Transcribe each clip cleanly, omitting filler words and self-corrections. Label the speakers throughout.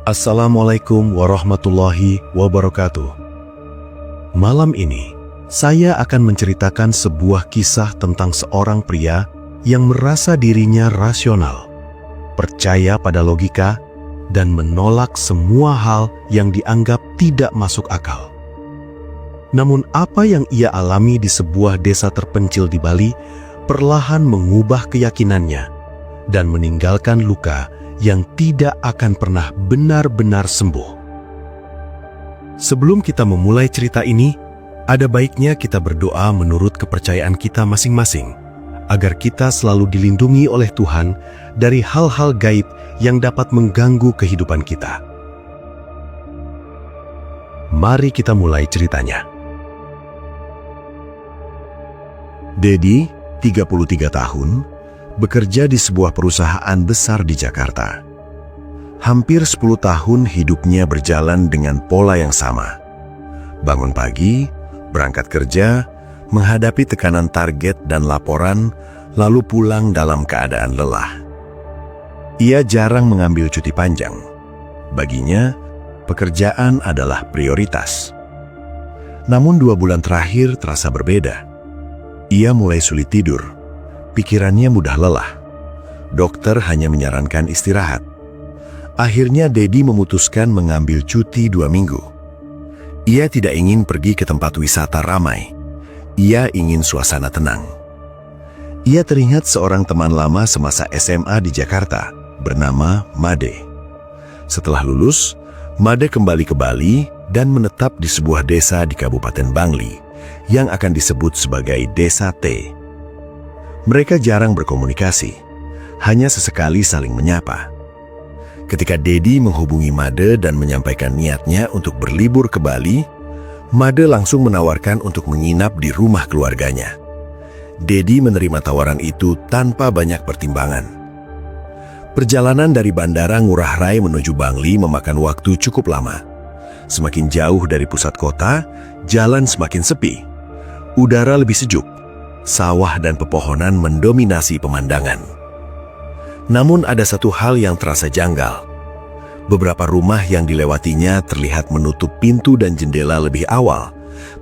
Speaker 1: Assalamualaikum warahmatullahi wabarakatuh. Malam ini, saya akan menceritakan sebuah kisah tentang seorang pria yang merasa dirinya rasional, percaya pada logika, dan menolak semua hal yang dianggap tidak masuk akal. Namun apa yang ia alami di sebuah desa terpencil di Bali perlahan mengubah keyakinannya dan meninggalkan luka yang tidak akan pernah benar-benar sembuh. Sebelum kita memulai cerita ini, ada baiknya kita berdoa menurut kepercayaan kita masing-masing, agar kita selalu dilindungi oleh Tuhan dari hal-hal gaib yang dapat mengganggu kehidupan kita. Mari kita mulai ceritanya. Dedi, 33 tahun, bekerja di sebuah perusahaan besar di Jakarta. Hampir 10 tahun hidupnya berjalan dengan pola yang sama. Bangun pagi, berangkat kerja, menghadapi tekanan target dan laporan, lalu pulang dalam keadaan lelah. Ia jarang mengambil cuti panjang. Baginya, pekerjaan adalah prioritas. Namun 2 bulan terakhir terasa berbeda. Ia mulai sulit tidur. Pikirannya mudah lelah. Dokter hanya menyarankan istirahat. Akhirnya Dedi memutuskan mengambil cuti 2 minggu. Ia tidak ingin pergi ke tempat wisata ramai. Ia ingin suasana tenang. Ia teringat seorang teman lama semasa SMA di Jakarta, bernama Made. Setelah lulus, Made kembali ke Bali dan menetap di sebuah desa di Kabupaten Bangli yang akan disebut sebagai Desa T. Mereka jarang berkomunikasi, hanya sesekali saling menyapa. Ketika Dedi menghubungi Made dan menyampaikan niatnya untuk berlibur ke Bali, Made langsung menawarkan untuk menginap di rumah keluarganya. Dedi menerima tawaran itu tanpa banyak pertimbangan. Perjalanan dari Bandara Ngurah Rai menuju Bangli memakan waktu cukup lama. Semakin jauh dari pusat kota, jalan semakin sepi. Udara lebih sejuk. Sawah dan pepohonan mendominasi pemandangan. Namun ada satu hal yang terasa janggal. Beberapa rumah yang dilewatinya terlihat menutup pintu dan jendela lebih awal,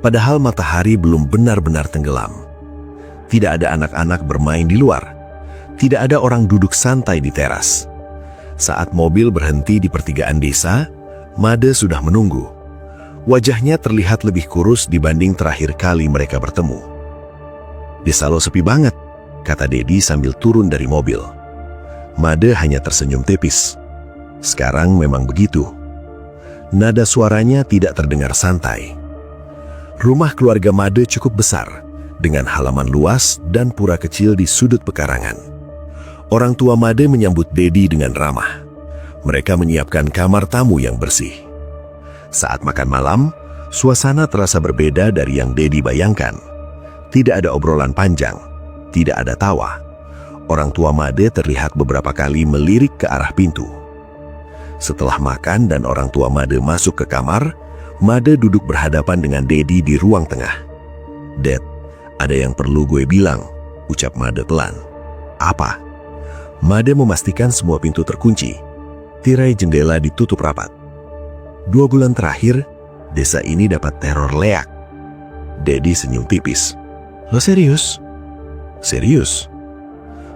Speaker 1: padahal matahari belum benar-benar tenggelam. Tidak ada anak-anak bermain di luar. Tidak ada orang duduk santai di teras. Saat mobil berhenti di pertigaan desa, Made sudah menunggu. Wajahnya terlihat lebih kurus dibanding terakhir kali mereka bertemu. "Desa lo sepi banget," kata Dedi sambil turun dari mobil. Made hanya tersenyum tipis. "Sekarang memang begitu." Nada suaranya tidak terdengar santai. Rumah keluarga Made cukup besar, dengan halaman luas dan pura kecil di sudut pekarangan. Orang tua Made menyambut Dedi dengan ramah. Mereka menyiapkan kamar tamu yang bersih. Saat makan malam, suasana terasa berbeda dari yang Dedi bayangkan. Tidak ada obrolan panjang, tidak ada tawa. Orang tua Made terlihat beberapa kali melirik ke arah pintu. Setelah makan dan orang tua Made masuk ke kamar, Made duduk berhadapan dengan Dedi di ruang tengah. "Dad, ada yang perlu gue bilang," ucap Made pelan. "Apa?" Made memastikan semua pintu terkunci. Tirai jendela ditutup rapat. 2 bulan terakhir, desa ini dapat teror leak. Dedi senyum tipis. "Lo serius?" "Serius."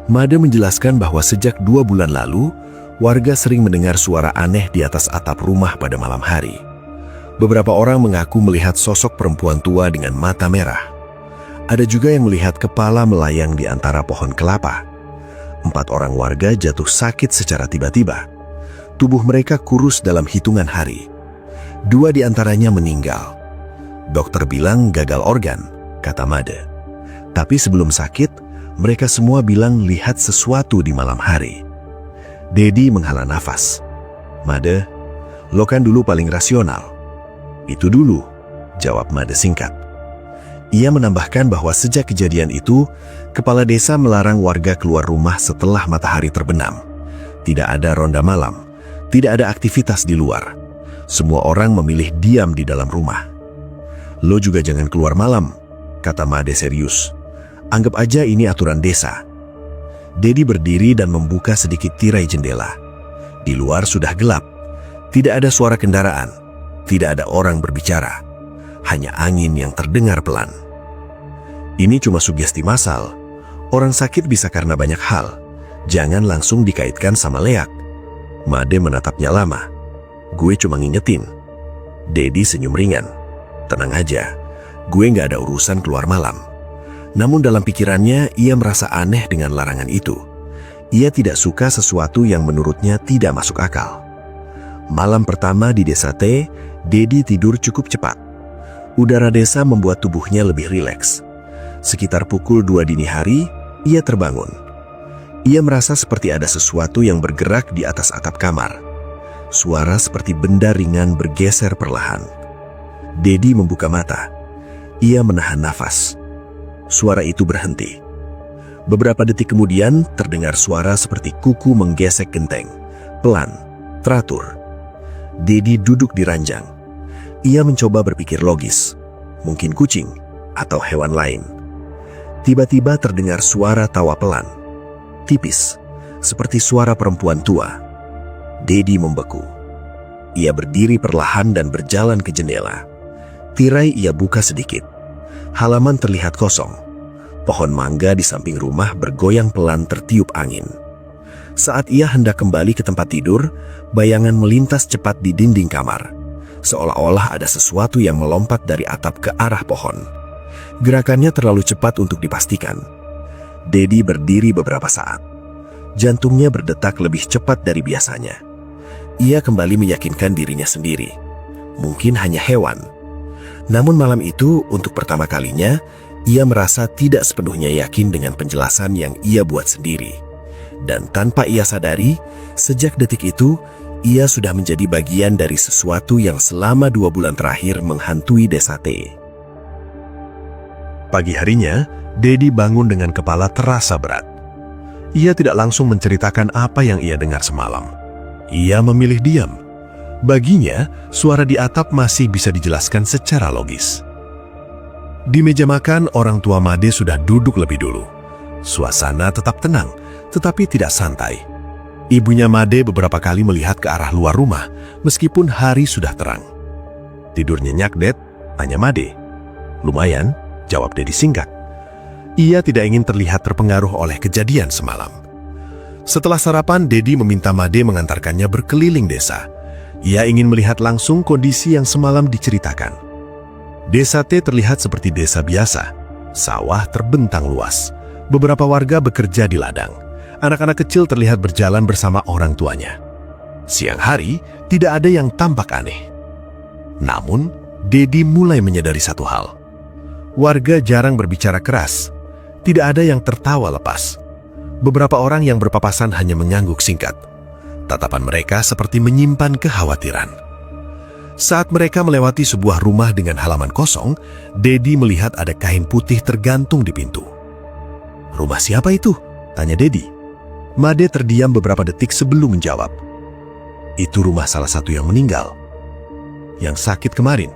Speaker 1: Made menjelaskan bahwa sejak 2 bulan lalu, warga sering mendengar suara aneh di atas atap rumah pada malam hari. Beberapa orang mengaku melihat sosok perempuan tua dengan mata merah. Ada juga yang melihat kepala melayang di antara pohon kelapa. 4 orang warga jatuh sakit secara tiba-tiba. Tubuh mereka kurus dalam hitungan hari. 2 di antaranya meninggal. Dokter bilang gagal organ, kata Made. Tapi sebelum sakit, mereka semua bilang lihat sesuatu di malam hari. Dedi menghela nafas. "Made, lo kan dulu paling rasional." "Itu dulu," jawab Made singkat. Ia menambahkan bahwa sejak kejadian itu, kepala desa melarang warga keluar rumah setelah matahari terbenam. Tidak ada ronda malam, tidak ada aktivitas di luar. Semua orang memilih diam di dalam rumah. "Lo juga jangan keluar malam," kata Made serius. "Anggap aja ini aturan desa." Dedi berdiri dan membuka sedikit tirai jendela. Di luar sudah gelap. Tidak ada suara kendaraan, tidak ada orang berbicara, hanya angin yang terdengar pelan. Ini cuma sugesti massal. Orang sakit bisa karena banyak hal. Jangan langsung dikaitkan sama leak. Made menatapnya lama. Gue cuma ngingetin. Dedi senyum ringan. Tenang aja, gue gak ada urusan keluar malam. Namun dalam pikirannya, ia merasa aneh dengan larangan itu. Ia tidak suka sesuatu yang menurutnya tidak masuk akal. Malam pertama di desa T, Dedi tidur cukup cepat. Udara desa membuat tubuhnya lebih rileks. Sekitar pukul 2 dini hari, ia terbangun. Ia merasa seperti ada sesuatu yang bergerak di atas atap kamar. Suara seperti benda ringan bergeser perlahan. Dedi membuka mata. Ia menahan nafas. Suara itu berhenti. Beberapa detik kemudian terdengar suara seperti kuku menggesek genteng. Pelan, teratur. Dedi duduk di ranjang. Ia mencoba berpikir logis. Mungkin kucing atau hewan lain. Tiba-tiba terdengar suara tawa pelan. Tipis, seperti suara perempuan tua. Dedi membeku. Ia berdiri perlahan dan berjalan ke jendela. Tirai ia buka sedikit. Halaman terlihat kosong. Pohon mangga di samping rumah bergoyang pelan tertiup angin. Saat ia hendak kembali ke tempat tidur, bayangan melintas cepat di dinding kamar. Seolah-olah ada sesuatu yang melompat dari atap ke arah pohon. Gerakannya terlalu cepat untuk dipastikan. Dedi berdiri beberapa saat. Jantungnya berdetak lebih cepat dari biasanya. Ia kembali meyakinkan dirinya sendiri. Mungkin hanya hewan. Namun malam itu, untuk pertama kalinya, ia merasa tidak sepenuhnya yakin dengan penjelasan yang ia buat sendiri. Dan tanpa ia sadari, sejak detik itu, ia sudah menjadi bagian dari sesuatu yang selama 2 bulan terakhir menghantui desa T. Pagi harinya, Dedi bangun dengan kepala terasa berat. Ia tidak langsung menceritakan apa yang ia dengar semalam. Ia memilih diam. Baginya, suara di atap masih bisa dijelaskan secara logis. Di meja makan, orang tua Made sudah duduk lebih dulu. Suasana tetap tenang, tetapi tidak santai. Ibunya Made beberapa kali melihat ke arah luar rumah, meskipun hari sudah terang. "Tidur nyenyak, Ded?" tanya Made. "Lumayan," jawab Dedi singkat. Ia tidak ingin terlihat terpengaruh oleh kejadian semalam. Setelah sarapan, Dedi meminta Made mengantarkannya berkeliling desa. Ia ingin melihat langsung kondisi yang semalam diceritakan. Desa T terlihat seperti desa biasa. Sawah terbentang luas. Beberapa warga bekerja di ladang. Anak-anak kecil terlihat berjalan bersama orang tuanya. Siang hari, tidak ada yang tampak aneh. Namun, Dedi mulai menyadari satu hal. Warga jarang berbicara keras. Tidak ada yang tertawa lepas. Beberapa orang yang berpapasan hanya mengangguk singkat. Tatapan mereka seperti menyimpan kekhawatiran. Saat mereka melewati sebuah rumah dengan halaman kosong, Dedi melihat ada kain putih tergantung di pintu. "Rumah siapa itu?" tanya Dedi. Made terdiam beberapa detik sebelum menjawab. "Itu rumah salah satu yang meninggal. Yang sakit kemarin."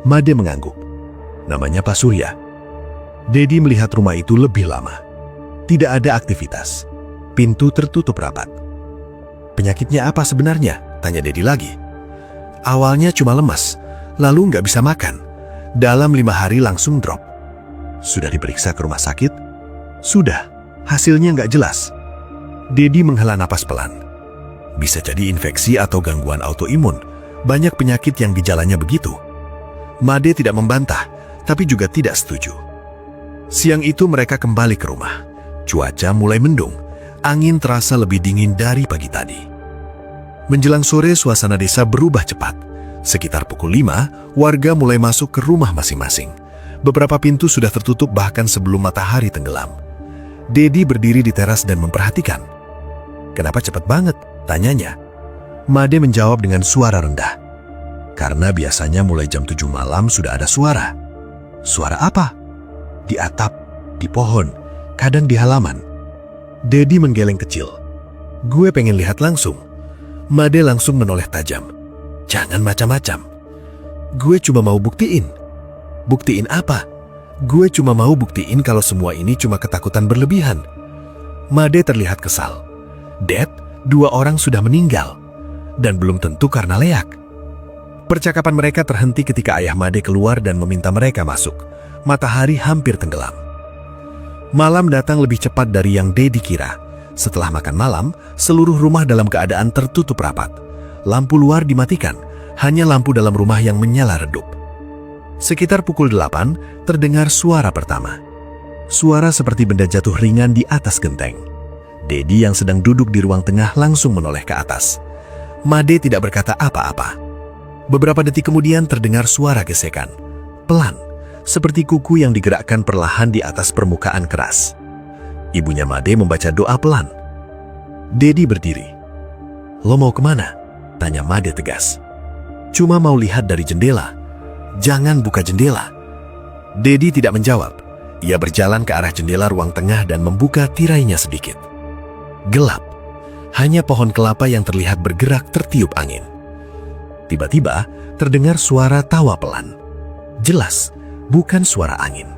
Speaker 1: Made mengangguk. "Namanya Pak Surya." Dedi melihat rumah itu lebih lama. Tidak ada aktivitas. Pintu tertutup rapat. "Penyakitnya apa sebenarnya?" tanya Dedi lagi. "Awalnya cuma lemas, lalu nggak bisa makan. Dalam 5 hari langsung drop." "Sudah diperiksa ke rumah sakit?" "Sudah, hasilnya nggak jelas." Dedi menghela napas pelan. "Bisa jadi infeksi atau gangguan autoimun. Banyak penyakit yang gejalanya begitu." Made tidak membantah, tapi juga tidak setuju. Siang itu mereka kembali ke rumah. Cuaca mulai mendung. Angin terasa lebih dingin dari pagi tadi. Menjelang sore, suasana desa berubah cepat. Sekitar pukul 5, warga mulai masuk ke rumah masing-masing. Beberapa pintu sudah tertutup bahkan sebelum matahari tenggelam. Dedi berdiri di teras dan memperhatikan. "Kenapa cepat banget?" tanyanya. Made menjawab dengan suara rendah. "Karena biasanya mulai jam 7 malam sudah ada suara." "Suara apa?" "Di atap, di pohon, kadang di halaman." Dedi menggeleng kecil. "Gue pengen lihat langsung." Made langsung menoleh tajam. "Jangan macam-macam. Gue cuma mau buktiin." "Buktiin apa?" "Gue cuma mau buktiin kalau semua ini cuma ketakutan berlebihan." Made terlihat kesal. "Dad, 2 orang sudah meninggal.
Speaker 2: dan belum tentu karena leak. Percakapan mereka terhenti ketika ayah Made keluar dan meminta mereka masuk. Matahari hampir tenggelam. Malam datang lebih cepat dari yang Dedi kira. Setelah makan malam, seluruh rumah dalam keadaan tertutup rapat. Lampu luar dimatikan, hanya lampu dalam rumah yang menyala redup. Sekitar pukul 8, terdengar suara pertama. Suara seperti benda jatuh ringan di atas genteng. Dedi yang sedang duduk di ruang tengah langsung menoleh ke atas. Made tidak berkata apa-apa. Beberapa detik kemudian terdengar suara gesekan. Pelan, seperti kuku yang digerakkan perlahan di atas permukaan keras. Ibunya Made membaca doa pelan. Dedi berdiri. "Lo mau kemana?" tanya Made tegas. "Cuma mau lihat dari jendela." "Jangan buka jendela." Dedi tidak menjawab. Ia berjalan ke arah jendela ruang tengah dan membuka tirainya sedikit. Gelap. Hanya pohon kelapa yang terlihat bergerak tertiup angin. Tiba-tiba terdengar suara tawa pelan. Jelas, bukan suara angin.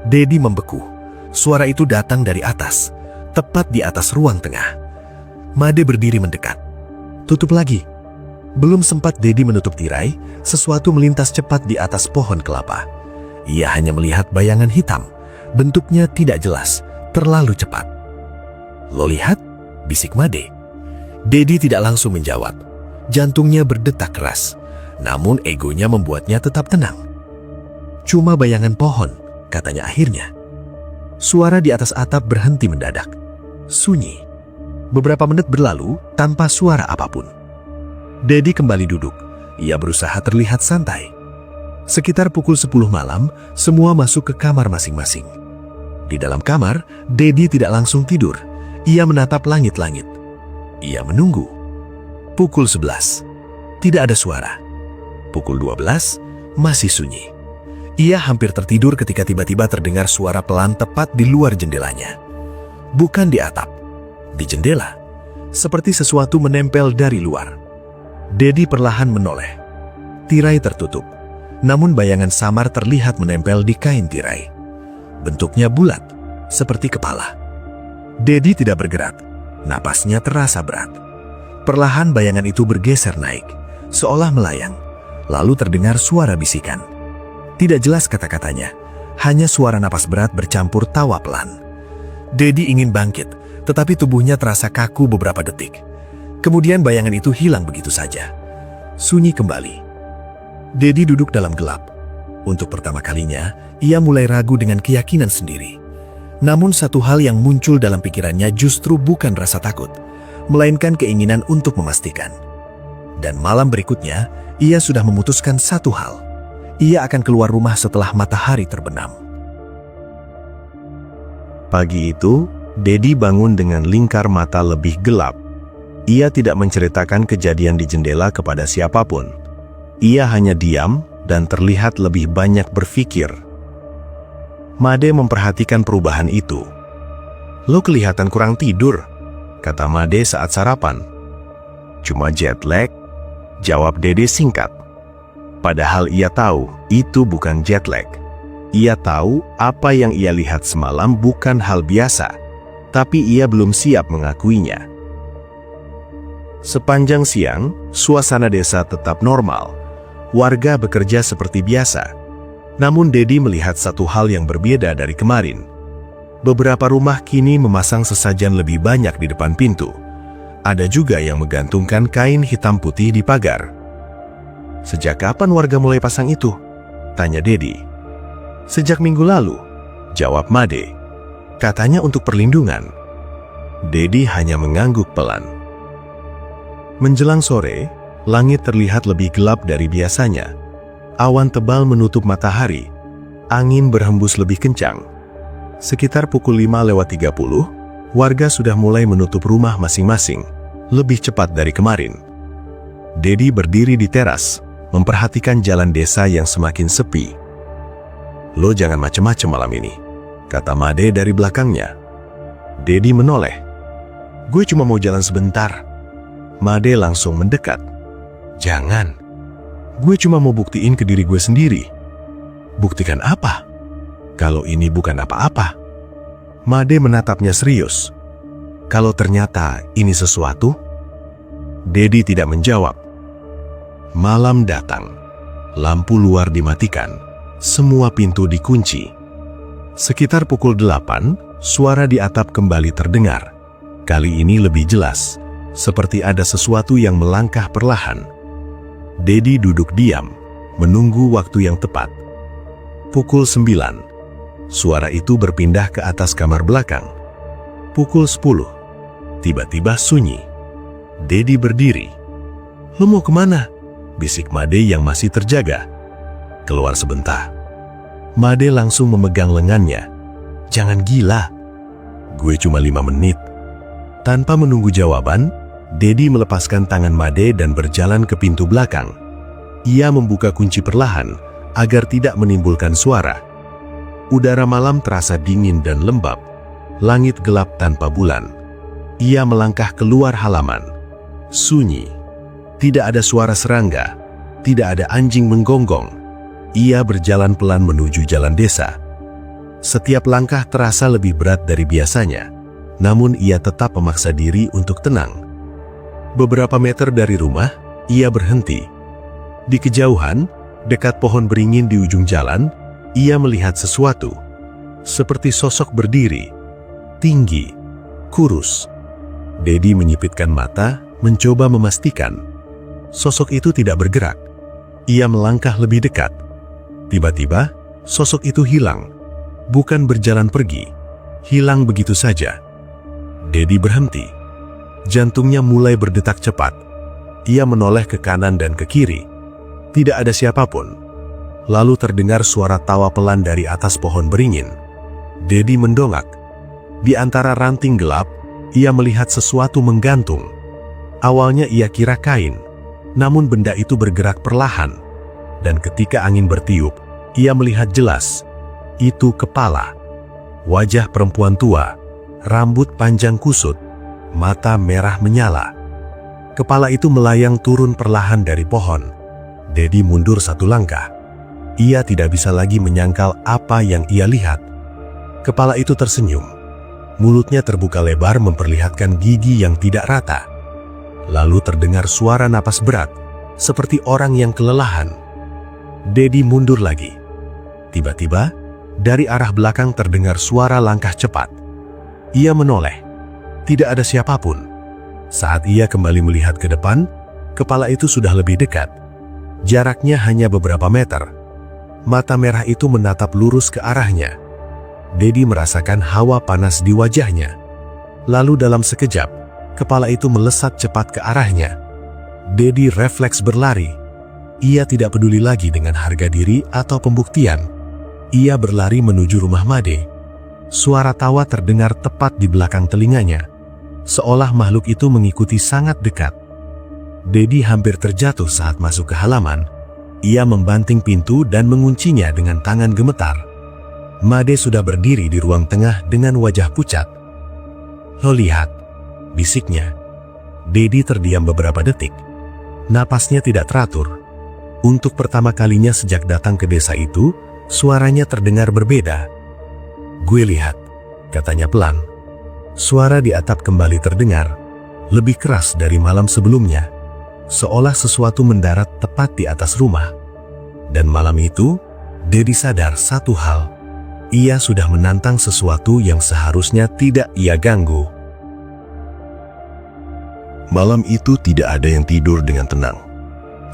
Speaker 2: Dedi membeku. Suara itu datang dari atas, tepat di atas ruang tengah. Made berdiri mendekat. "Tutup lagi." Belum sempat Dedi menutup tirai, sesuatu melintas cepat di atas pohon kelapa. Ia hanya melihat bayangan hitam. Bentuknya tidak jelas, terlalu cepat. "Lo lihat?" bisik Made. Dedi tidak langsung menjawab. Jantungnya berdetak keras, namun egonya membuatnya tetap tenang. "Cuma bayangan pohon," katanya akhirnya. Suara di atas atap berhenti mendadak. Sunyi. Beberapa menit berlalu tanpa suara apapun. Dedi kembali duduk. Ia berusaha terlihat santai. Sekitar pukul 10 malam, semua masuk ke kamar masing-masing. Di dalam kamar, Dedi tidak langsung tidur. Ia menatap langit-langit. Ia menunggu. Pukul 11. Tidak ada suara. Pukul 12, masih sunyi. Ia hampir tertidur ketika tiba-tiba terdengar suara pelan tepat di luar jendelanya. Bukan di atap, di jendela. Seperti sesuatu menempel dari luar. Dedi perlahan menoleh. Tirai tertutup, namun bayangan samar terlihat menempel di kain tirai. Bentuknya bulat, seperti kepala. Dedi tidak bergerak, napasnya terasa berat. Perlahan bayangan itu bergeser naik, seolah melayang. Lalu terdengar suara bisikan. Tidak jelas kata-katanya, hanya suara napas berat bercampur tawa pelan. Dedi ingin bangkit, tetapi tubuhnya terasa kaku beberapa detik. Kemudian bayangan itu hilang begitu saja. Sunyi kembali. Dedi duduk dalam gelap. Untuk pertama kalinya, ia mulai ragu dengan keyakinan sendiri. Namun satu hal yang muncul dalam pikirannya justru bukan rasa takut, melainkan keinginan untuk memastikan. Dan malam berikutnya, ia sudah memutuskan satu hal. Ia akan keluar rumah setelah matahari terbenam.
Speaker 1: Pagi itu, Dedi bangun dengan lingkar mata lebih gelap. Ia tidak menceritakan kejadian di jendela kepada siapapun. Ia hanya diam dan terlihat lebih banyak berpikir. Made memperhatikan perubahan itu. "Lo kelihatan kurang tidur," kata Made saat sarapan. "Cuma jet lag," jawab Dede singkat. Padahal ia tahu itu bukan jet lag. Ia tahu apa yang ia lihat semalam bukan hal biasa, tapi ia belum siap mengakuinya. Sepanjang siang, suasana desa tetap normal. Warga bekerja seperti biasa. Namun Dedi melihat satu hal yang berbeda dari kemarin. Beberapa rumah kini memasang sesajen lebih banyak di depan pintu. Ada juga yang menggantungkan kain hitam putih di pagar. "Sejak kapan warga mulai pasang itu?" tanya Dedi. "Sejak minggu lalu," jawab Made. "Katanya untuk perlindungan." Dedi hanya mengangguk pelan. Menjelang sore, langit terlihat lebih gelap dari biasanya. Awan tebal menutup matahari. Angin berhembus lebih kencang. Sekitar pukul 5:30, warga sudah mulai menutup rumah masing-masing, lebih cepat dari kemarin. Dedi berdiri di teras, memperhatikan jalan desa yang semakin sepi. "Lo jangan macem-macem malam ini," kata Made dari belakangnya. Dedi menoleh. "Gue cuma mau jalan sebentar." Made langsung mendekat. "Jangan. Gue cuma mau buktiin ke diri gue sendiri." "Buktikan apa? Kalau ini bukan apa-apa." Made menatapnya serius. "Kalau ternyata ini sesuatu." Dedi tidak menjawab. Malam datang. Lampu luar dimatikan. Semua pintu dikunci. Sekitar pukul 8, suara di atap kembali terdengar. Kali ini lebih jelas, seperti ada sesuatu yang melangkah perlahan. Dedi duduk diam, menunggu waktu yang tepat. Pukul 9, suara itu berpindah ke atas kamar belakang. Pukul 10, tiba-tiba sunyi. Dedi berdiri. "Lu mau kemana?" bisik Made yang masih terjaga. "Keluar sebentar." Made langsung memegang lengannya. "Jangan gila. Gue cuma 5 menit. Tanpa menunggu jawaban, Dedi melepaskan tangan Made dan berjalan ke pintu belakang. Ia membuka kunci perlahan agar tidak menimbulkan suara. Udara malam terasa dingin dan lembab. Langit gelap tanpa bulan. Ia melangkah keluar halaman. Sunyi. Tidak ada suara serangga, tidak ada anjing menggonggong. Ia berjalan pelan menuju jalan desa. Setiap langkah terasa lebih berat dari biasanya, namun ia tetap memaksa diri untuk tenang. Beberapa meter dari rumah, ia berhenti. Di kejauhan, dekat pohon beringin di ujung jalan, ia melihat sesuatu. Seperti sosok berdiri, tinggi, kurus. Dedi menyipitkan mata, mencoba memastikan. Sosok itu tidak bergerak. Ia melangkah lebih dekat. Tiba-tiba, sosok itu hilang. Bukan berjalan pergi, hilang begitu saja. Dedi berhenti. Jantungnya mulai berdetak cepat. Ia menoleh ke kanan dan ke kiri. Tidak ada siapapun. Lalu terdengar suara tawa pelan dari atas pohon beringin. Dedi mendongak. Di antara ranting gelap, ia melihat sesuatu menggantung. Awalnya ia kira kain. Namun benda itu bergerak perlahan, dan ketika angin bertiup, ia melihat jelas. Itu kepala. Wajah perempuan tua, rambut panjang kusut, mata merah menyala. Kepala itu melayang turun perlahan dari pohon. Dedi mundur 1 langkah. Ia tidak bisa lagi menyangkal apa yang ia lihat. Kepala itu tersenyum. Mulutnya terbuka lebar memperlihatkan gigi yang tidak rata. Lalu terdengar suara napas berat, seperti orang yang kelelahan. Dedi mundur lagi. Tiba-tiba, dari arah belakang terdengar suara langkah cepat. Ia menoleh. Tidak ada siapapun. Saat ia kembali melihat ke depan, kepala itu sudah lebih dekat. Jaraknya hanya beberapa meter. Mata merah itu menatap lurus ke arahnya. Dedi merasakan hawa panas di wajahnya. Lalu dalam sekejap, kepala itu melesat cepat ke arahnya. Dedi refleks berlari. Ia tidak peduli lagi dengan harga diri atau pembuktian. Ia berlari menuju rumah Made. Suara tawa terdengar tepat di belakang telinganya, seolah makhluk itu mengikuti sangat dekat. Dedi hampir terjatuh saat masuk ke halaman. Ia membanting pintu dan menguncinya dengan tangan gemetar. Made sudah berdiri di ruang tengah dengan wajah pucat. "Lo lihat," bisiknya. Dedi terdiam beberapa detik. Napasnya tidak teratur. Untuk pertama kalinya sejak datang ke desa itu, suaranya terdengar berbeda. "Gue lihat," katanya pelan. Suara di atap kembali terdengar, lebih keras dari malam sebelumnya, seolah sesuatu mendarat tepat di atas rumah. Dan malam itu, Dedi sadar satu hal. Ia sudah menantang sesuatu yang seharusnya tidak ia ganggu. Malam itu tidak ada yang tidur dengan tenang.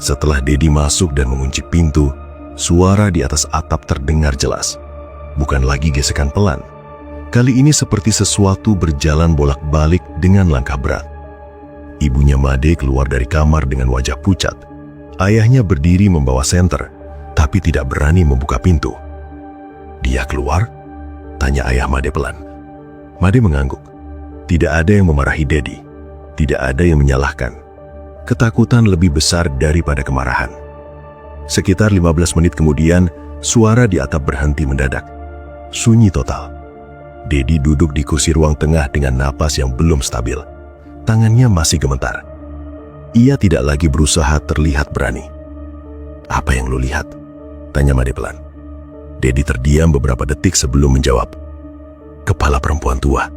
Speaker 1: Setelah Dedi masuk dan mengunci pintu, suara di atas atap terdengar jelas. Bukan lagi gesekan pelan. Kali ini seperti sesuatu berjalan bolak-balik dengan langkah berat. Ibunya Made keluar dari kamar dengan wajah pucat. Ayahnya berdiri membawa senter, tapi tidak berani membuka pintu. "Dia keluar?" tanya ayah Made pelan. Made mengangguk. Tidak ada yang memarahi Dedi. Tidak ada yang menyalahkan. Ketakutan lebih besar daripada kemarahan. Sekitar 15 menit kemudian, suara di atap berhenti mendadak. Sunyi total. Dedi duduk di kursi ruang tengah dengan napas yang belum stabil. Tangannya masih gemetar. Ia tidak lagi berusaha terlihat berani. "Apa yang lu lihat?" tanya Made pelan. Dedi terdiam beberapa detik sebelum menjawab. "Kepala perempuan tua,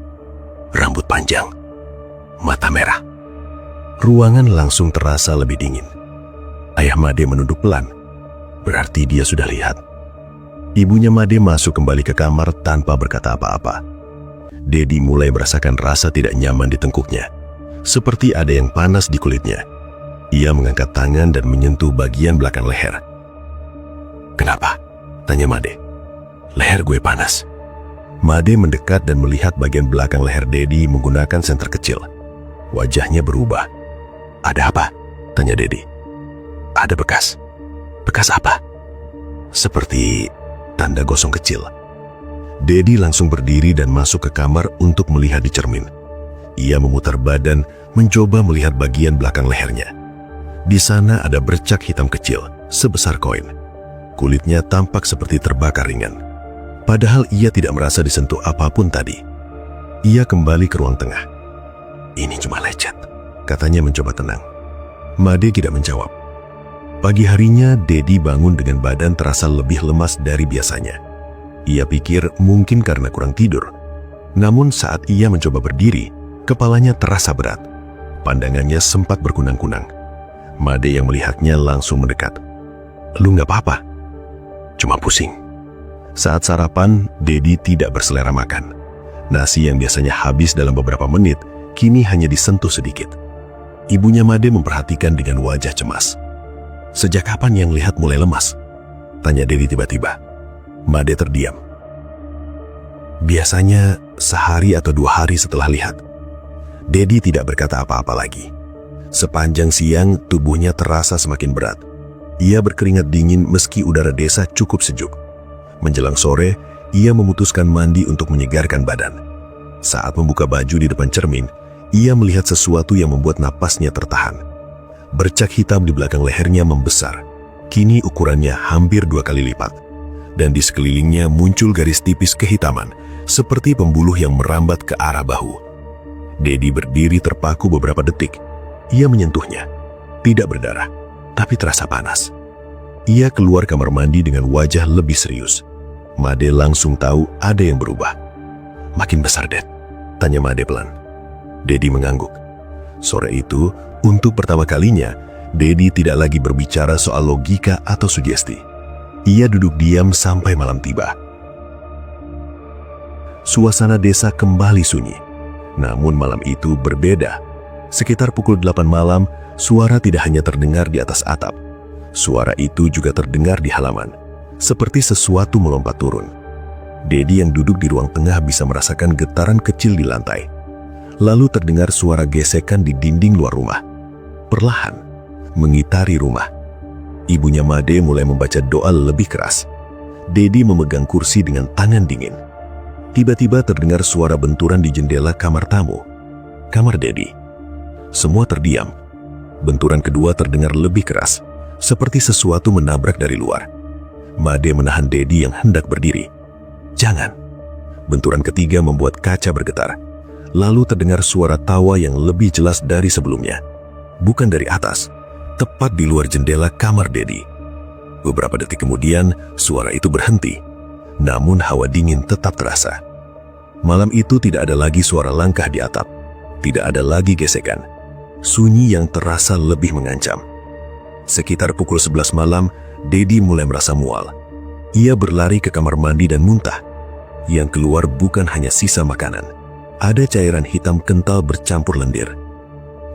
Speaker 1: rambut panjang, mata merah." ruangan langsung terasa lebih dingin. Ayah Made menunduk pelan. Berarti dia sudah lihat. Ibunya Made masuk kembali ke kamar tanpa berkata apa-apa. Dedi mulai merasakan rasa tidak nyaman di tengkuknya, seperti ada yang panas di kulitnya. Ia mengangkat tangan dan menyentuh bagian belakang leher. "Kenapa?" tanya Made. "Leher gue panas." Made mendekat dan melihat bagian belakang leher Dedi menggunakan senter kecil. Wajahnya berubah. "Ada apa?" tanya Dedi. "Ada bekas." "Bekas apa?" "Seperti tanda gosong kecil." Dedi langsung berdiri dan masuk ke kamar untuk melihat di cermin. Ia memutar badan, mencoba melihat bagian belakang lehernya. Di sana ada bercak hitam kecil, sebesar koin. Kulitnya tampak seperti terbakar ringan. Padahal ia tidak merasa disentuh apapun tadi. Ia kembali ke ruang tengah. "Ini cuma lecet," katanya mencoba tenang. Made tidak menjawab. Pagi harinya, Dedi bangun dengan badan terasa lebih lemas dari biasanya. Ia pikir mungkin karena kurang tidur. Namun saat ia mencoba berdiri, kepalanya terasa berat. Pandangannya sempat berkunang-kunang. Made yang melihatnya langsung mendekat. "Lu nggak apa-apa?" "Cuma pusing." Saat sarapan, Dedi tidak berselera makan. Nasi yang biasanya habis dalam beberapa menit, kini hanya disentuh sedikit. Ibunya Made memperhatikan dengan wajah cemas. "Sejak kapan yang lihat mulai lemas?" tanya Dedi tiba-tiba. Made terdiam. "Biasanya sehari atau 2 hari setelah lihat." Dedi tidak berkata apa-apa lagi. Sepanjang siang, tubuhnya terasa semakin berat. Ia berkeringat dingin meski udara desa cukup sejuk. Menjelang sore, ia memutuskan mandi untuk menyegarkan badan. Saat membuka baju di depan cermin, ia melihat sesuatu yang membuat napasnya tertahan. Bercak hitam di belakang lehernya membesar. Kini ukurannya hampir 2 kali lipat. Dan di sekelilingnya muncul garis tipis kehitaman, seperti pembuluh yang merambat ke arah bahu. Dedi berdiri terpaku beberapa detik. Ia menyentuhnya. Tidak berdarah, tapi terasa panas. Ia keluar kamar mandi dengan wajah lebih serius. Made langsung tahu ada yang berubah. "Makin besar, Ded?" tanya Made pelan. Dedi mengangguk. Sore itu, untuk pertama kalinya, Dedi tidak lagi berbicara soal logika atau sugesti. Ia duduk diam sampai malam tiba. Suasana desa kembali sunyi. Namun malam itu berbeda. Sekitar pukul 8 malam, suara tidak hanya terdengar di atas atap. Suara itu juga terdengar di halaman, seperti sesuatu melompat turun. Dedi yang duduk di ruang tengah bisa merasakan getaran kecil di lantai. Lalu terdengar suara gesekan di dinding luar rumah. Perlahan, mengitari rumah. Ibunya Made mulai membaca doa lebih keras. Dedi memegang kursi dengan tangan dingin. Tiba-tiba terdengar suara benturan di jendela kamar tamu. Kamar Dedi. Semua terdiam. Benturan kedua terdengar lebih keras, seperti sesuatu menabrak dari luar. Made menahan Dedi yang hendak berdiri. "Jangan." Benturan ketiga membuat kaca bergetar. Lalu terdengar suara tawa yang lebih jelas dari sebelumnya. Bukan dari atas, tepat di luar jendela kamar Dedi. Beberapa detik kemudian, suara itu berhenti. Namun hawa dingin tetap terasa. Malam itu tidak ada lagi suara langkah di atap. Tidak ada lagi gesekan. Sunyi yang terasa lebih mengancam. Sekitar pukul 11 malam, Dedi mulai merasa mual. Ia berlari ke kamar mandi dan muntah. Yang keluar bukan hanya sisa makanan. Ada cairan hitam kental bercampur lendir.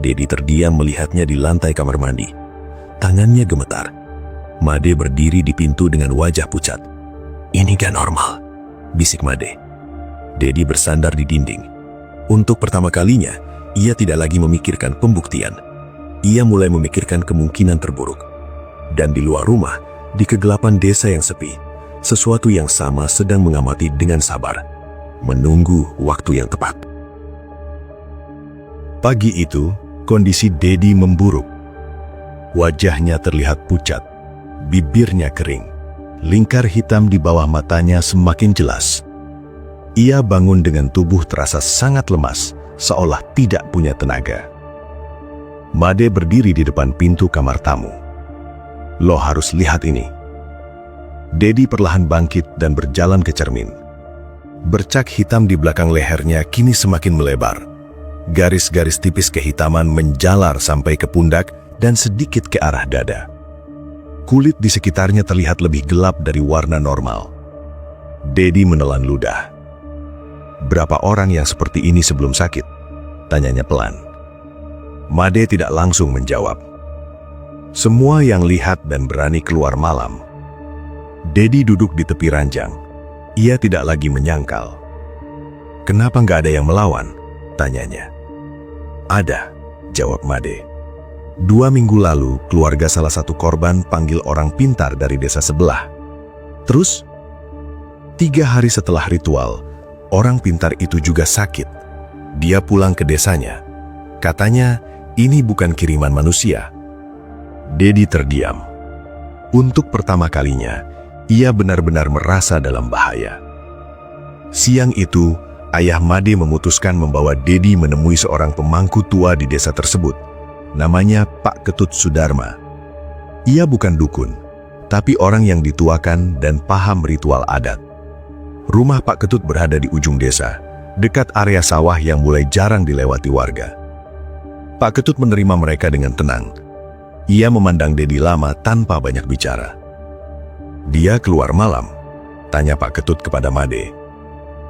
Speaker 1: Dedi terdiam melihatnya di lantai kamar mandi. Tangannya gemetar. Made berdiri di pintu dengan wajah pucat. "Ini gak normal," bisik Made. Dedi bersandar di dinding. Untuk pertama kalinya, ia tidak lagi memikirkan pembuktian. Ia mulai memikirkan kemungkinan terburuk. Dan di luar rumah, di kegelapan desa yang sepi, sesuatu yang sama sedang mengamati dengan sabar, menunggu waktu yang tepat. Pagi itu, kondisi Dedi memburuk. Wajahnya terlihat pucat, bibirnya kering, lingkar hitam di bawah matanya semakin jelas. Ia bangun dengan tubuh terasa sangat lemas, seolah tidak punya tenaga. Made berdiri di depan pintu kamar tamu. "Lo harus lihat ini." Dedi perlahan bangkit dan berjalan ke cermin. Bercak hitam di belakang lehernya kini semakin melebar. Garis-garis tipis kehitaman menjalar sampai ke pundak dan sedikit ke arah dada. Kulit di sekitarnya terlihat lebih gelap dari warna normal. Dedi menelan ludah. "Berapa orang yang seperti ini sebelum sakit?" tanyanya pelan. Made tidak langsung menjawab. Semua yang lihat dan berani keluar malam. Dedi duduk di tepi ranjang. Ia tidak lagi menyangkal. "Kenapa nggak ada yang melawan?" tanyanya. "Ada," jawab Made. 2 minggu lalu, keluarga salah satu korban panggil orang pintar dari desa sebelah. Terus, 3 hari setelah ritual, orang pintar itu juga sakit. Dia pulang ke desanya. Katanya, ini bukan kiriman manusia. Dedi terdiam. Untuk pertama kalinya, ia benar-benar merasa dalam bahaya. Siang itu, ayah Made memutuskan membawa Dedi menemui seorang pemangku tua di desa tersebut. Namanya Pak Ketut Sudarma. Ia bukan dukun, tapi orang yang dituakan dan paham ritual adat. Rumah Pak Ketut berada di ujung desa, dekat area sawah yang mulai jarang dilewati warga. Pak Ketut menerima mereka dengan tenang. Ia memandang Dedi lama tanpa banyak bicara. "Dia keluar malam?" tanya Pak Ketut kepada Made.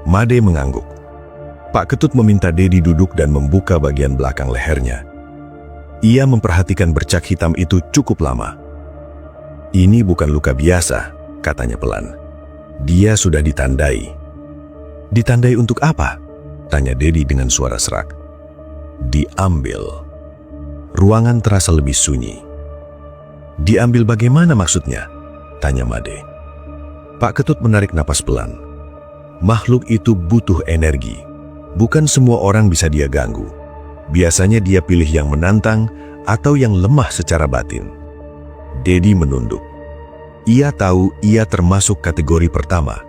Speaker 1: Made mengangguk. Pak Ketut meminta Dedi duduk dan membuka bagian belakang lehernya. Ia memperhatikan bercak hitam itu cukup lama. "Ini bukan luka biasa," katanya pelan. "Dia sudah ditandai." "Ditandai untuk apa?" tanya Dedi dengan suara serak. "Diambil." Ruangan terasa lebih sunyi. "Diambil bagaimana maksudnya?" tanya Made. Pak Ketut menarik napas pelan. "Makhluk itu butuh energi. Bukan semua orang bisa dia ganggu. Biasanya dia pilih yang menantang atau yang lemah secara batin." Dedi menunduk. Ia tahu ia termasuk kategori pertama.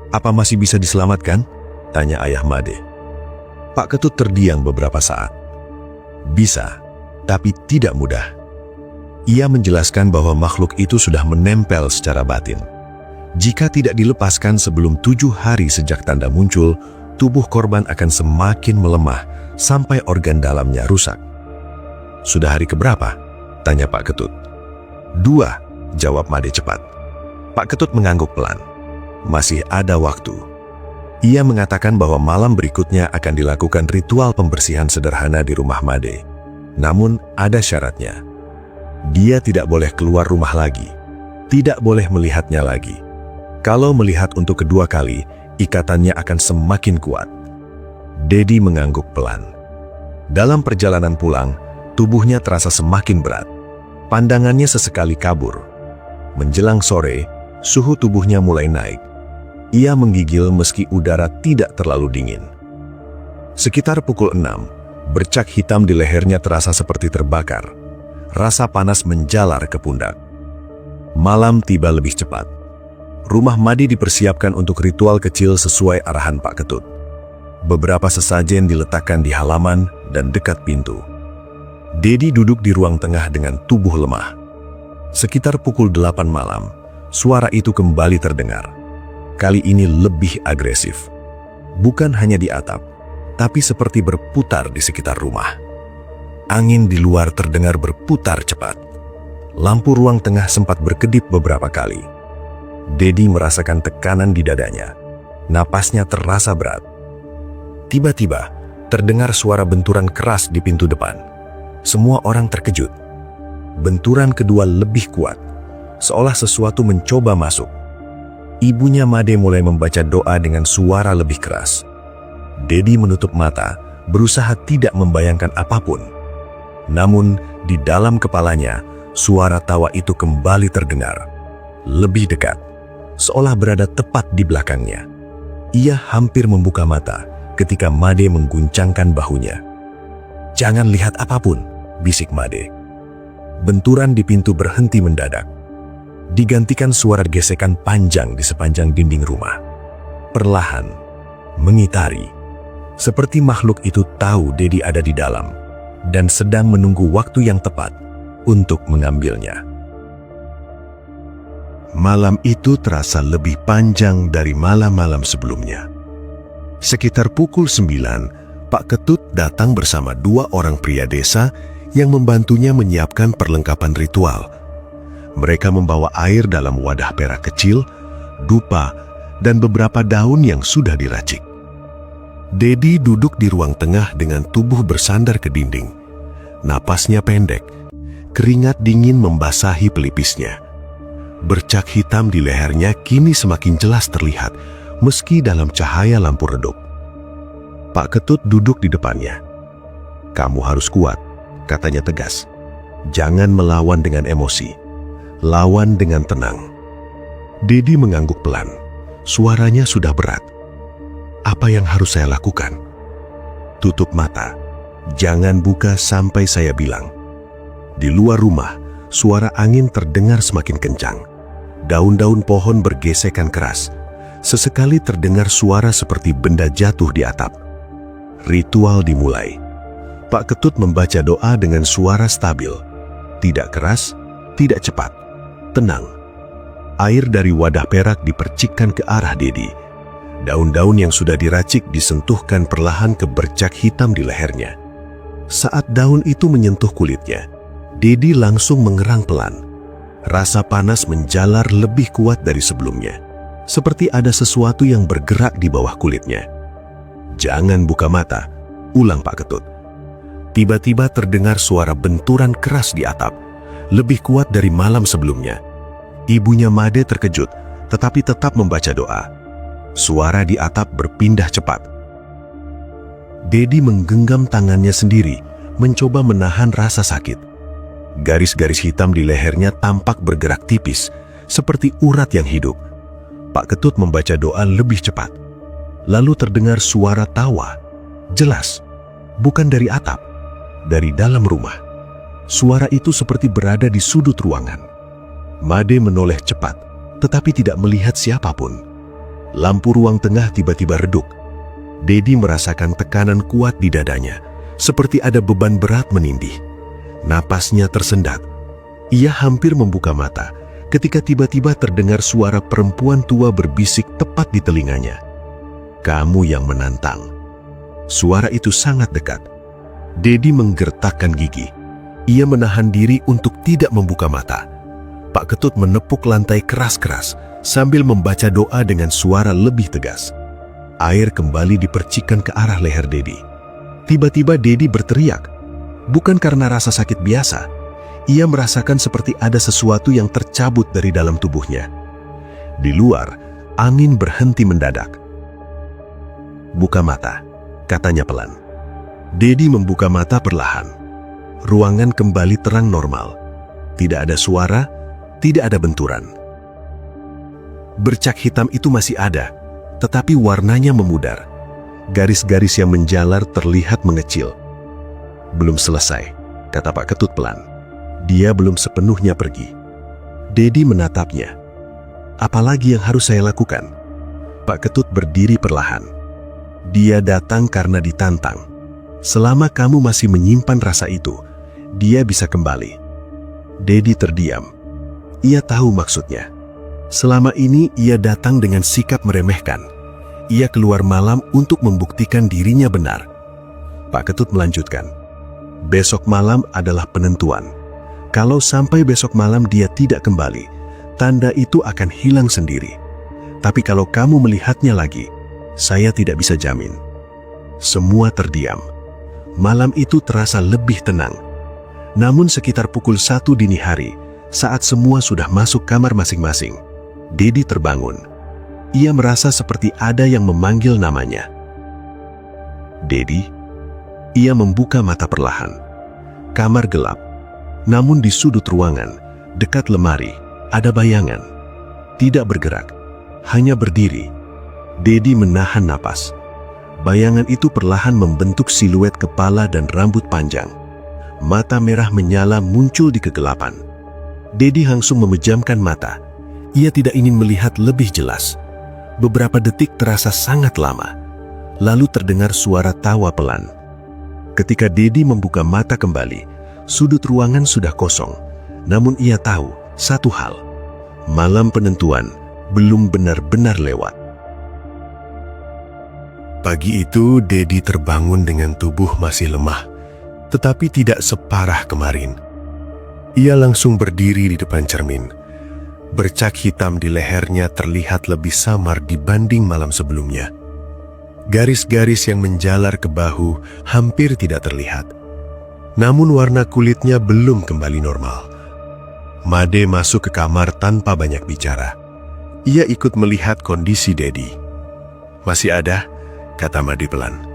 Speaker 1: "Apa masih bisa diselamatkan?" tanya ayah Made. Pak Ketut terdiam beberapa saat. "Bisa, tapi tidak mudah." Ia menjelaskan bahwa makhluk itu sudah menempel secara batin. Jika tidak dilepaskan sebelum 7 hari sejak tanda muncul, tubuh korban akan semakin melemah sampai organ dalamnya rusak. "Sudah hari keberapa?" tanya Pak Ketut. "2, jawab Made cepat. Pak Ketut mengangguk pelan. Masih ada waktu. Ia mengatakan bahwa malam berikutnya akan dilakukan ritual pembersihan sederhana di rumah Made. Namun ada syaratnya. Dia tidak boleh keluar rumah lagi. Tidak boleh melihatnya lagi. Kalau melihat untuk kedua kali, ikatannya akan semakin kuat. Dedi mengangguk pelan. Dalam perjalanan pulang, tubuhnya terasa semakin berat. Pandangannya sesekali kabur. Menjelang sore, suhu tubuhnya mulai naik. Ia menggigil meski udara tidak terlalu dingin. Sekitar pukul 6, bercak hitam di lehernya terasa seperti terbakar. Rasa panas menjalar ke pundak. Malam tiba lebih cepat. Rumah Made dipersiapkan untuk ritual kecil sesuai arahan Pak Ketut. Beberapa sesajen diletakkan di halaman dan dekat pintu. Dedi duduk di ruang tengah dengan tubuh lemah. Sekitar pukul 8 malam, suara itu kembali terdengar. Kali ini lebih agresif. Bukan hanya di atap, tapi seperti berputar di sekitar rumah. Angin di luar terdengar berputar cepat. Lampu ruang tengah sempat berkedip beberapa kali. Dedi merasakan tekanan di dadanya. Napasnya terasa berat. Tiba-tiba, terdengar suara benturan keras di pintu depan. Semua orang terkejut. Benturan kedua lebih kuat, seolah sesuatu mencoba masuk. Ibunya Made mulai membaca doa dengan suara lebih keras. Dedi menutup mata, berusaha tidak membayangkan apapun. Namun, di dalam kepalanya, suara tawa itu kembali terdengar. Lebih dekat, seolah berada tepat di belakangnya. Ia hampir membuka mata ketika Made mengguncangkan bahunya. "Jangan lihat apapun," bisik Made. Benturan di pintu berhenti mendadak. Digantikan suara gesekan panjang di sepanjang dinding rumah. Perlahan, mengitari. Seperti makhluk itu tahu Dedi ada di dalam dan sedang menunggu waktu yang tepat untuk mengambilnya. Malam itu terasa lebih panjang dari malam-malam sebelumnya. Sekitar pukul 9, Pak Ketut datang bersama 2 orang pria desa yang membantunya menyiapkan perlengkapan ritual. Mereka membawa air dalam wadah perak kecil, dupa, dan beberapa daun yang sudah diracik. Dedi duduk di ruang tengah dengan tubuh bersandar ke dinding. Napasnya pendek, keringat dingin membasahi pelipisnya. Bercak hitam di lehernya kini semakin jelas terlihat, meski dalam cahaya lampu redup. Pak Ketut duduk di depannya. "Kamu harus kuat," katanya tegas. "Jangan melawan dengan emosi. Lawan dengan tenang." Dedi mengangguk pelan. Suaranya sudah berat. "Apa yang harus saya lakukan?" "Tutup mata. Jangan buka sampai saya bilang." Di luar rumah, suara angin terdengar semakin kencang. Daun-daun pohon bergesekan keras. Sesekali terdengar suara seperti benda jatuh di atap. Ritual dimulai. Pak Ketut membaca doa dengan suara stabil. Tidak keras, tidak cepat. Tenang. Air dari wadah perak dipercikkan ke arah Dedi. Daun-daun yang sudah diracik disentuhkan perlahan ke bercak hitam di lehernya. Saat daun itu menyentuh kulitnya, Dedi langsung mengerang pelan. Rasa panas menjalar lebih kuat dari sebelumnya, seperti ada sesuatu yang bergerak di bawah kulitnya. "Jangan buka mata," ulang Pak Ketut. Tiba-tiba terdengar suara benturan keras di atap, lebih kuat dari malam sebelumnya. Ibunya Made terkejut, tetapi tetap membaca doa. Suara di atap berpindah cepat. Dedi menggenggam tangannya sendiri, mencoba menahan rasa sakit. Garis-garis hitam di lehernya tampak bergerak tipis, seperti urat yang hidup. Pak Ketut membaca doa lebih cepat. Lalu terdengar suara tawa. Jelas, bukan dari atap, dari dalam rumah. Suara itu seperti berada di sudut ruangan. Made menoleh cepat, tetapi tidak melihat siapapun. Lampu ruang tengah tiba-tiba redup. Dedi merasakan tekanan kuat di dadanya, seperti ada beban berat menindih. Napasnya tersendat. Ia hampir membuka mata ketika tiba-tiba terdengar suara perempuan tua berbisik tepat di telinganya. "Kamu yang menantang." Suara itu sangat dekat. Dedi menggertakkan gigi. Ia menahan diri untuk tidak membuka mata. Pak Ketut menepuk lantai keras-keras sambil membaca doa dengan suara lebih tegas. Air kembali dipercikkan ke arah leher Dedi. Tiba-tiba Dedi berteriak. Bukan karena rasa sakit biasa. Ia merasakan seperti ada sesuatu yang tercabut dari dalam tubuhnya. Di luar, angin berhenti mendadak. "Buka mata," katanya pelan. Dedi membuka mata perlahan. Ruangan kembali terang normal. Tidak ada suara, tidak ada benturan. Bercak hitam itu masih ada, tetapi warnanya memudar. Garis-garis yang menjalar terlihat mengecil. "Belum selesai," kata Pak Ketut pelan. "Dia belum sepenuhnya pergi." Dedi menatapnya. "Apalagi yang harus saya lakukan?" Pak Ketut berdiri perlahan. "Dia datang karena ditantang. Selama kamu masih menyimpan rasa itu, dia bisa kembali." Dedi terdiam. Ia tahu maksudnya. Selama ini ia datang dengan sikap meremehkan. Ia keluar malam untuk membuktikan dirinya benar. Pak Ketut melanjutkan. "Besok malam adalah penentuan. Kalau sampai besok malam dia tidak kembali, tanda itu akan hilang sendiri. Tapi kalau kamu melihatnya lagi, saya tidak bisa jamin." Semua terdiam. Malam itu terasa lebih tenang. Namun sekitar pukul 1 dini hari, saat semua sudah masuk kamar masing-masing, Dedi terbangun. Ia merasa seperti ada yang memanggil namanya. "Dedi?" Ia membuka mata perlahan. Kamar gelap. Namun di sudut ruangan, dekat lemari, ada bayangan. Tidak bergerak, hanya berdiri. Dedi menahan napas. Bayangan itu perlahan membentuk siluet kepala dan rambut panjang. Mata merah menyala muncul di kegelapan. Dedi langsung memejamkan mata. Ia tidak ingin melihat lebih jelas. Beberapa detik terasa sangat lama. Lalu terdengar suara tawa pelan. Ketika Dedi membuka mata kembali, sudut ruangan sudah kosong. Namun ia tahu satu hal. Malam penentuan belum benar-benar lewat.
Speaker 2: Pagi itu, Dedi terbangun dengan tubuh masih lemah, tetapi tidak separah kemarin. Ia langsung berdiri di depan cermin. Bercak hitam di lehernya terlihat lebih samar dibanding malam sebelumnya. Garis-garis yang menjalar ke bahu hampir tidak terlihat. Namun warna kulitnya belum kembali normal. Made masuk ke kamar tanpa banyak bicara. Ia ikut melihat kondisi Dedi. "Masih ada?" kata Made pelan.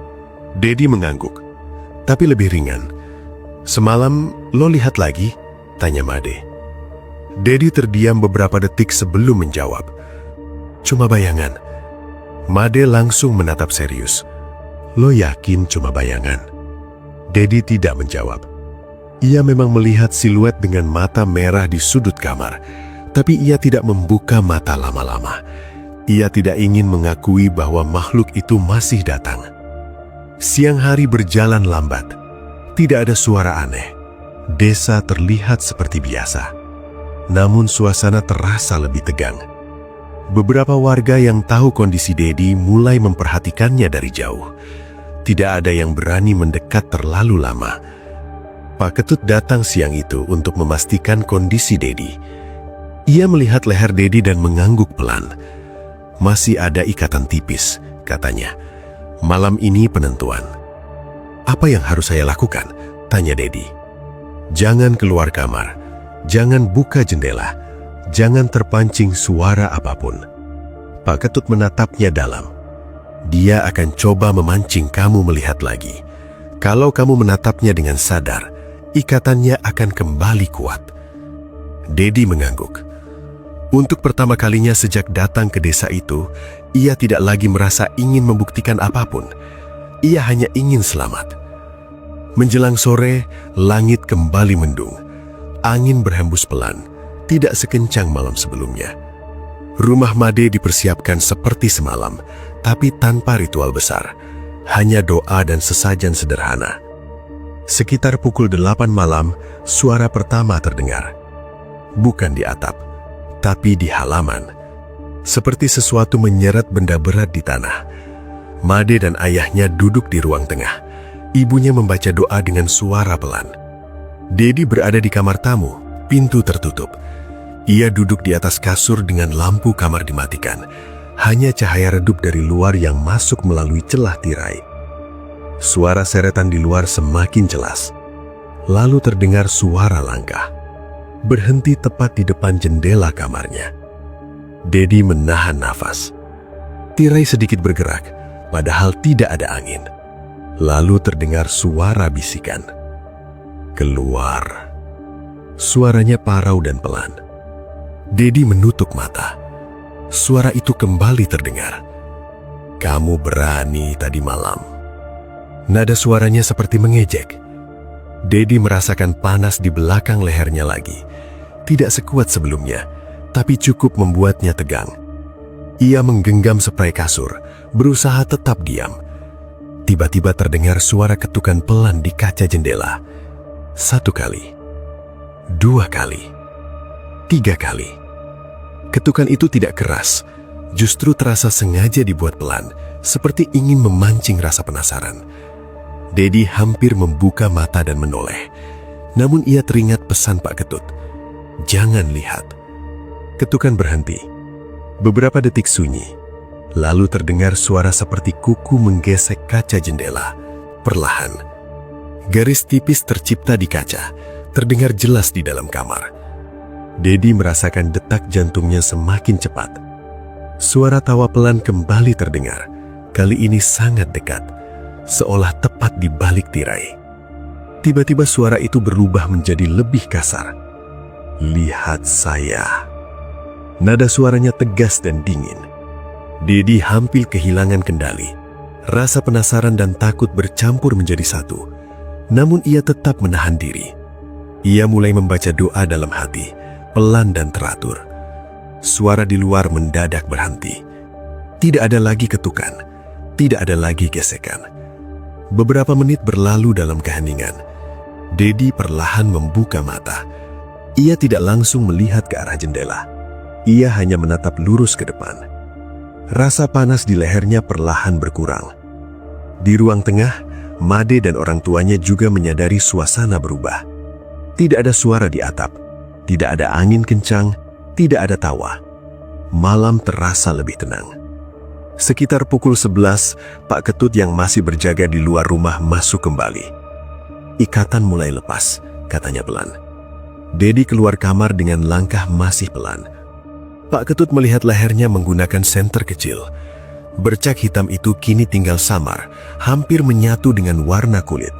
Speaker 2: Dedi mengangguk, tapi lebih ringan. "Semalam lo lihat lagi?" tanya Made. Dedi terdiam beberapa detik sebelum menjawab. "Cuma bayangan." Made langsung menatap serius. "Lo yakin cuma bayangan?" Dedi tidak menjawab. Ia memang melihat siluet dengan mata merah di sudut kamar, tapi ia tidak membuka mata lama-lama. Ia tidak ingin mengakui bahwa makhluk itu masih datang. Siang hari berjalan lambat. Tidak ada suara aneh. Desa terlihat seperti biasa. Namun suasana terasa lebih tegang. Beberapa warga yang tahu kondisi Dedi mulai memperhatikannya dari jauh. Tidak ada yang berani mendekat terlalu lama. Pak Ketut datang siang itu untuk memastikan kondisi Dedi. Ia melihat leher Dedi dan mengangguk pelan. "Masih ada ikatan tipis," katanya. "Malam ini penentuan." "Apa yang harus saya lakukan?" tanya Dedi. "Jangan keluar kamar. Jangan buka jendela. Jangan terpancing suara apapun." Pak Ketut menatapnya dalam. "Dia akan coba memancing kamu melihat lagi. Kalau kamu menatapnya dengan sadar, ikatannya akan kembali kuat." Dedi mengangguk. Untuk pertama kalinya sejak datang ke desa itu, ia tidak lagi merasa ingin membuktikan apapun. Ia hanya ingin selamat. Menjelang sore, langit kembali mendung. Angin berhembus pelan, tidak sekencang malam sebelumnya. Rumah Made dipersiapkan seperti semalam, tapi tanpa ritual besar. Hanya doa dan sesajen sederhana. Sekitar pukul 8 malam, suara pertama terdengar. Bukan di atap, tapi di halaman. Seperti sesuatu menyeret benda berat di tanah. Made dan ayahnya duduk di ruang tengah. Ibunya membaca doa dengan suara pelan. Dedi berada di kamar tamu, pintu tertutup. Ia duduk di atas kasur dengan lampu kamar dimatikan. Hanya cahaya redup dari luar yang masuk melalui celah tirai. Suara seretan di luar semakin jelas. Lalu terdengar suara langkah. Berhenti tepat di depan jendela kamarnya. Dedi menahan nafas. Tirai sedikit bergerak, padahal tidak ada angin. Lalu terdengar suara bisikan. "Keluar." Suaranya parau dan pelan. Dedi menutup mata. Suara itu kembali terdengar. "Kamu berani tadi malam." Nada suaranya seperti mengejek. Dedi merasakan panas di belakang lehernya lagi. Tidak sekuat sebelumnya, tapi cukup membuatnya tegang. Ia menggenggam spray kasur, berusaha tetap diam. Tiba-tiba terdengar suara ketukan pelan di kaca jendela. 1 kali, 2 kali, 3 kali. Ketukan itu tidak keras, justru terasa sengaja dibuat pelan, seperti ingin memancing rasa penasaran. Dedi hampir membuka mata dan menoleh. Namun ia teringat pesan Pak Ketut. "Jangan lihat." Ketukan berhenti. Beberapa detik sunyi. Lalu terdengar suara seperti kuku menggesek kaca jendela. Perlahan. Garis tipis tercipta di kaca, terdengar jelas di dalam kamar. Dedi merasakan detak jantungnya semakin cepat. Suara tawa pelan kembali terdengar, kali ini sangat dekat, seolah tepat di balik tirai. Tiba-tiba suara itu berubah menjadi lebih kasar. "Lihat saya." Nada suaranya tegas dan dingin. Dedi hampir kehilangan kendali. Rasa penasaran dan takut bercampur menjadi satu. Namun ia tetap menahan diri. Ia mulai membaca doa dalam hati, pelan dan teratur. Suara di luar mendadak berhenti. Tidak ada lagi ketukan, tidak ada lagi gesekan. Beberapa menit berlalu dalam keheningan. Dedi perlahan membuka mata. Ia tidak langsung melihat ke arah jendela. Ia hanya menatap lurus ke depan. Rasa panas di lehernya perlahan berkurang. Di ruang tengah, Made dan orang tuanya juga menyadari suasana berubah. Tidak ada suara di atap, tidak ada angin kencang, tidak ada tawa. Malam terasa lebih tenang. Sekitar pukul 11, Pak Ketut yang masih berjaga di luar rumah masuk kembali. "Ikatan mulai lepas," katanya pelan. Dedi keluar kamar dengan langkah masih pelan. Pak Ketut melihat lehernya menggunakan senter kecil. Bercak hitam itu kini tinggal samar, hampir menyatu dengan warna kulit.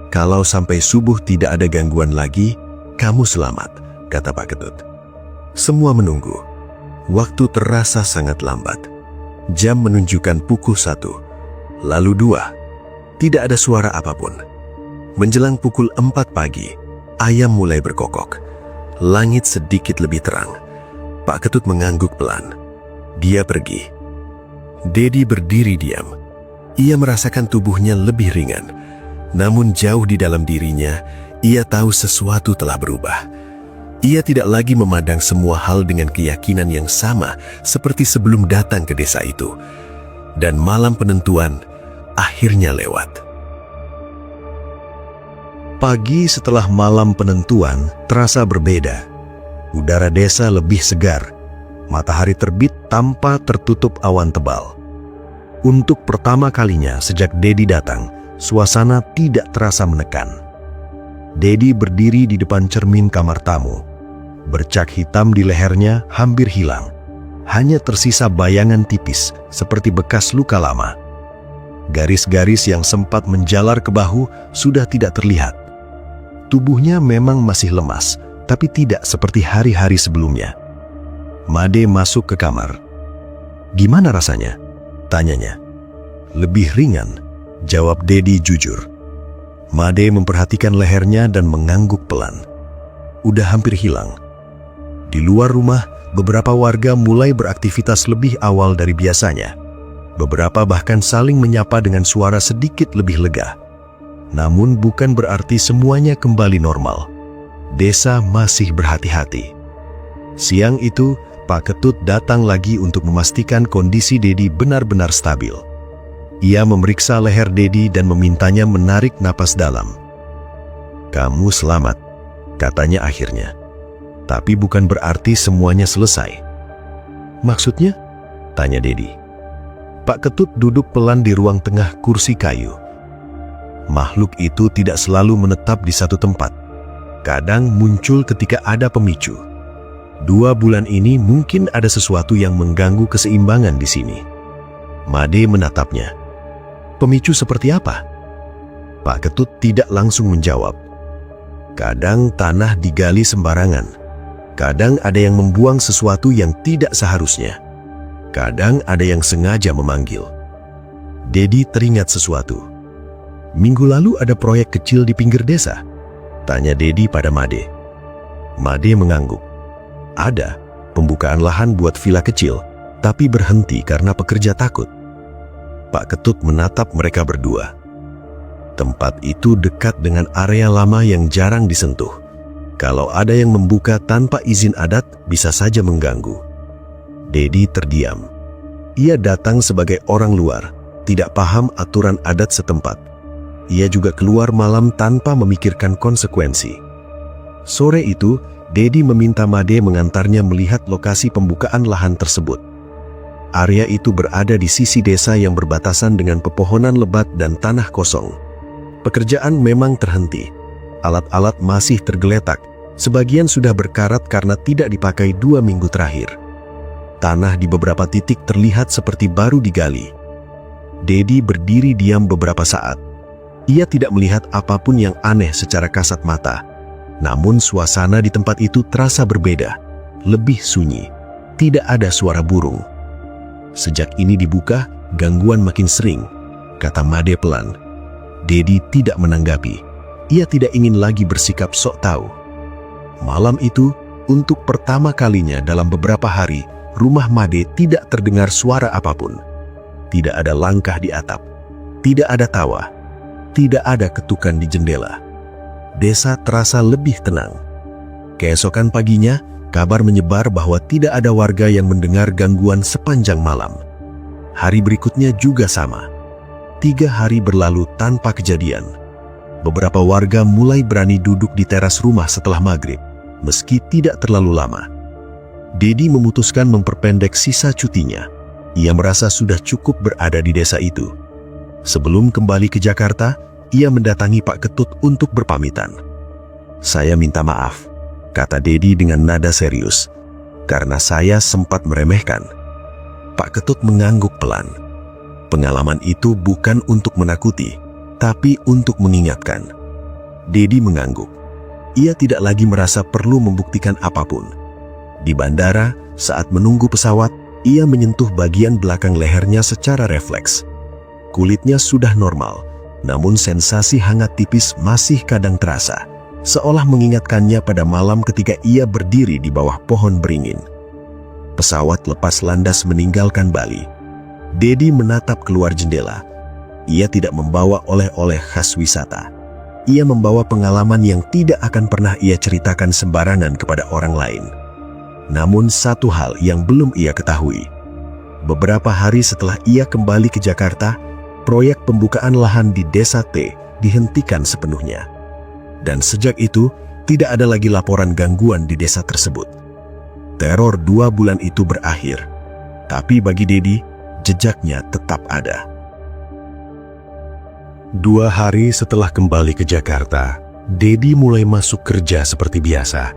Speaker 2: "Kalau sampai subuh tidak ada gangguan lagi, kamu selamat," kata Pak Ketut. Semua menunggu. Waktu terasa sangat lambat. Jam menunjukkan pukul 1, lalu 2. Tidak ada suara apapun. Menjelang pukul 4 pagi, ayam mulai berkokok. Langit sedikit lebih terang. Pak Ketut mengangguk pelan. Dia pergi. Dedi berdiri diam. Ia merasakan tubuhnya lebih ringan. Namun jauh di dalam dirinya, ia tahu sesuatu telah berubah. Ia tidak lagi memandang semua hal dengan keyakinan yang sama seperti sebelum datang ke desa itu. Dan malam penentuan akhirnya lewat.
Speaker 1: Pagi setelah malam penentuan terasa berbeda. Udara desa lebih segar. Matahari terbit tanpa tertutup awan tebal. Untuk pertama kalinya sejak Dedi datang, suasana tidak terasa menekan. Dedi berdiri di depan cermin kamar tamu. Bercak hitam di lehernya hampir hilang. Hanya tersisa bayangan tipis seperti bekas luka lama. Garis-garis yang sempat menjalar ke bahu sudah tidak terlihat. Tubuhnya memang masih lemas, tapi tidak seperti hari-hari sebelumnya. Made masuk ke kamar. "Gimana rasanya?" tanyanya. "Lebih ringan," jawab Dedi jujur. Made memperhatikan lehernya dan mengangguk pelan. Udah hampir hilang. Di luar rumah, beberapa warga mulai beraktivitas lebih awal dari biasanya. Beberapa bahkan saling menyapa dengan suara sedikit lebih lega. Namun bukan berarti semuanya kembali normal. Desa masih berhati-hati. Siang itu, Pak Ketut datang lagi untuk memastikan kondisi Dedi benar-benar stabil. Ia memeriksa leher Dedi dan memintanya menarik napas dalam. "Kamu selamat," katanya akhirnya. "Tapi bukan berarti semuanya selesai." "Maksudnya?" tanya Dedi. Pak Ketut duduk pelan di ruang tengah kursi kayu. Makhluk itu tidak selalu menetap di satu tempat. Kadang muncul ketika ada pemicu. 2 bulan ini mungkin ada sesuatu yang mengganggu keseimbangan di sini. Made menatapnya. "Pemicu seperti apa?" Pak Ketut tidak langsung menjawab. "Kadang tanah digali sembarangan. Kadang ada yang membuang sesuatu yang tidak seharusnya. Kadang ada yang sengaja memanggil." Dedi teringat sesuatu. "Minggu lalu ada proyek kecil di pinggir desa?" tanya Dedi pada Made. Made mengangguk. "Ada, pembukaan lahan buat villa kecil, tapi berhenti karena pekerja takut." Pak Ketut menatap mereka berdua. Tempat itu dekat dengan area lama yang jarang disentuh. Kalau ada yang membuka tanpa izin adat, bisa saja mengganggu. Dedi terdiam. Ia datang sebagai orang luar, tidak paham aturan adat setempat. Ia juga keluar malam tanpa memikirkan konsekuensi. Sore itu, Dedi meminta Made mengantarnya melihat lokasi pembukaan lahan tersebut. Area itu berada di sisi desa yang berbatasan dengan pepohonan lebat dan tanah kosong. Pekerjaan memang terhenti. Alat-alat masih tergeletak, sebagian sudah berkarat karena tidak dipakai 2 minggu terakhir. Tanah di beberapa titik terlihat seperti baru digali. Dedi berdiri diam beberapa saat. Ia tidak melihat apapun yang aneh secara kasat mata. Namun suasana di tempat itu terasa berbeda, lebih sunyi. Tidak ada suara burung. "Sejak ini dibuka, gangguan makin sering," kata Made pelan. Dedi tidak menanggapi. Ia tidak ingin lagi bersikap sok tahu. Malam itu, untuk pertama kalinya dalam beberapa hari, rumah Made tidak terdengar suara apapun. Tidak ada langkah di atap. Tidak ada tawa. Tidak ada ketukan di jendela. Desa terasa lebih tenang. Keesokan paginya, kabar menyebar bahwa tidak ada warga yang mendengar gangguan sepanjang malam. Hari berikutnya juga sama. 3 hari berlalu tanpa kejadian. Beberapa warga mulai berani duduk di teras rumah setelah maghrib, meski tidak terlalu lama. Dedi memutuskan memperpendek sisa cutinya. Ia merasa sudah cukup berada di desa itu. Sebelum kembali ke Jakarta, ia mendatangi Pak Ketut untuk berpamitan. "Saya minta maaf," kata Dedi dengan nada serius, "karena saya sempat meremehkan." Pak Ketut mengangguk pelan. Pengalaman itu bukan untuk menakuti, tapi untuk mengingatkan. Dedi mengangguk. Ia tidak lagi merasa perlu membuktikan apapun. Di bandara, saat menunggu pesawat, ia menyentuh bagian belakang lehernya secara refleks. Kulitnya sudah normal, namun sensasi hangat tipis masih kadang terasa, seolah mengingatkannya pada malam ketika ia berdiri di bawah pohon beringin. Pesawat lepas landas meninggalkan Bali. Dedi menatap keluar jendela. Ia tidak membawa oleh-oleh khas wisata. Ia membawa pengalaman yang tidak akan pernah ia ceritakan sembarangan kepada orang lain. Namun satu hal yang belum ia ketahui. Beberapa hari setelah ia kembali ke Jakarta, proyek pembukaan lahan di Desa T dihentikan sepenuhnya. Dan sejak itu, tidak ada lagi laporan gangguan di desa tersebut. Teror 2 bulan itu berakhir. Tapi bagi Dedi, jejaknya tetap ada. 2 hari setelah kembali ke Jakarta, Dedi mulai masuk kerja seperti biasa.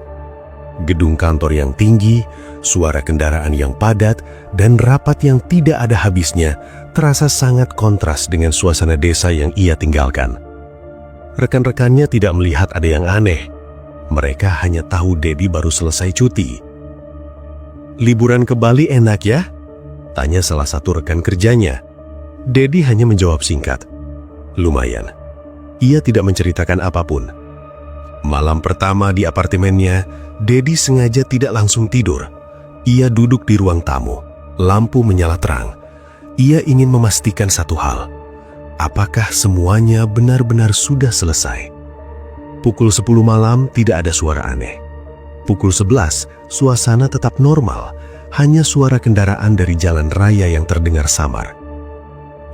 Speaker 1: Gedung kantor yang tinggi, suara kendaraan yang padat, dan rapat yang tidak ada habisnya terasa sangat kontras dengan suasana desa yang ia tinggalkan. Rekan-rekannya tidak melihat ada yang aneh. Mereka hanya tahu Dedi baru selesai cuti. "Liburan ke Bali enak ya?" tanya salah satu rekan kerjanya. Dedi hanya menjawab singkat, "Lumayan." Ia tidak menceritakan apapun. Malam pertama di apartemennya, Dedi sengaja tidak langsung tidur. Ia duduk di ruang tamu, lampu menyala terang. Ia ingin memastikan satu hal. Apakah semuanya benar-benar sudah selesai? Pukul 10 malam tidak ada suara aneh. Pukul 11, suasana tetap normal, hanya suara kendaraan dari jalan raya yang terdengar samar.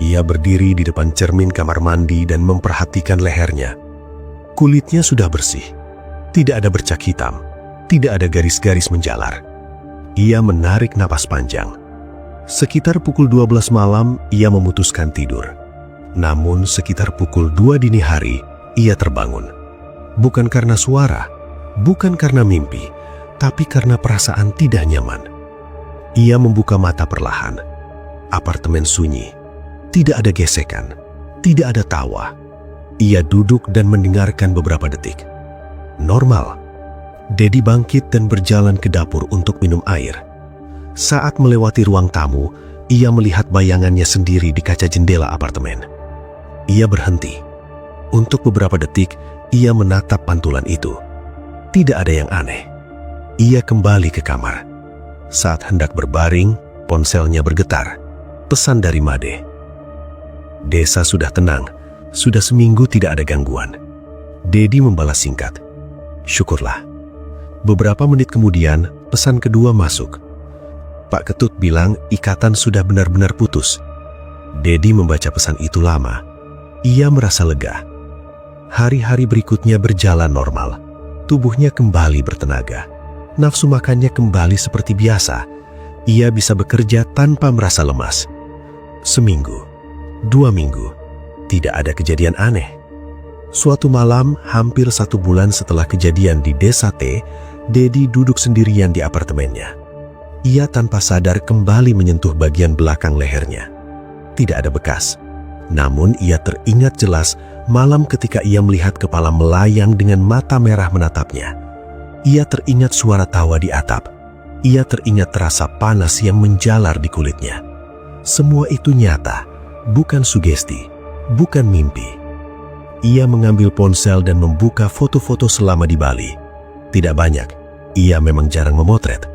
Speaker 1: Ia berdiri di depan cermin kamar mandi dan memperhatikan lehernya. Kulitnya sudah bersih, tidak ada bercak hitam, tidak ada garis-garis menjalar. Ia menarik napas panjang. Sekitar pukul 12 malam, ia memutuskan tidur. Namun sekitar pukul 2 dini hari, ia terbangun. Bukan karena suara, bukan karena mimpi, tapi karena perasaan tidak nyaman. Ia membuka mata perlahan. Apartemen sunyi. Tidak ada gesekan, tidak ada tawa. Ia duduk dan mendengarkan beberapa detik. Normal. Dedi bangkit dan berjalan ke dapur untuk minum air. Saat melewati ruang tamu, ia melihat bayangannya sendiri di kaca jendela apartemen. Ia berhenti. Untuk beberapa detik, ia menatap pantulan itu. Tidak ada yang aneh. Ia kembali ke kamar. Saat hendak berbaring, ponselnya bergetar. Pesan dari Made. "Desa sudah tenang. Sudah seminggu tidak ada gangguan." Dedi membalas singkat. "Syukurlah." Beberapa menit kemudian, pesan kedua masuk. Pak Ketut bilang ikatan sudah benar-benar putus. Dedi membaca pesan itu lama. Ia merasa lega. Hari-hari berikutnya berjalan normal. Tubuhnya kembali bertenaga. Nafsu makannya kembali seperti biasa. Ia bisa bekerja tanpa merasa lemas. Seminggu, 2 minggu, tidak ada kejadian aneh. Suatu malam, hampir 1 bulan setelah kejadian di Desa T, Dedi duduk sendirian di apartemennya. Ia tanpa sadar kembali menyentuh bagian belakang lehernya. Tidak ada bekas. Namun ia teringat jelas malam ketika ia melihat kepala melayang dengan mata merah menatapnya. Ia teringat suara tawa di atap. Ia teringat rasa panas yang menjalar di kulitnya. Semua itu nyata, bukan sugesti, bukan mimpi. Ia mengambil ponsel dan membuka foto-foto selama di Bali. Tidak banyak, ia memang jarang memotret.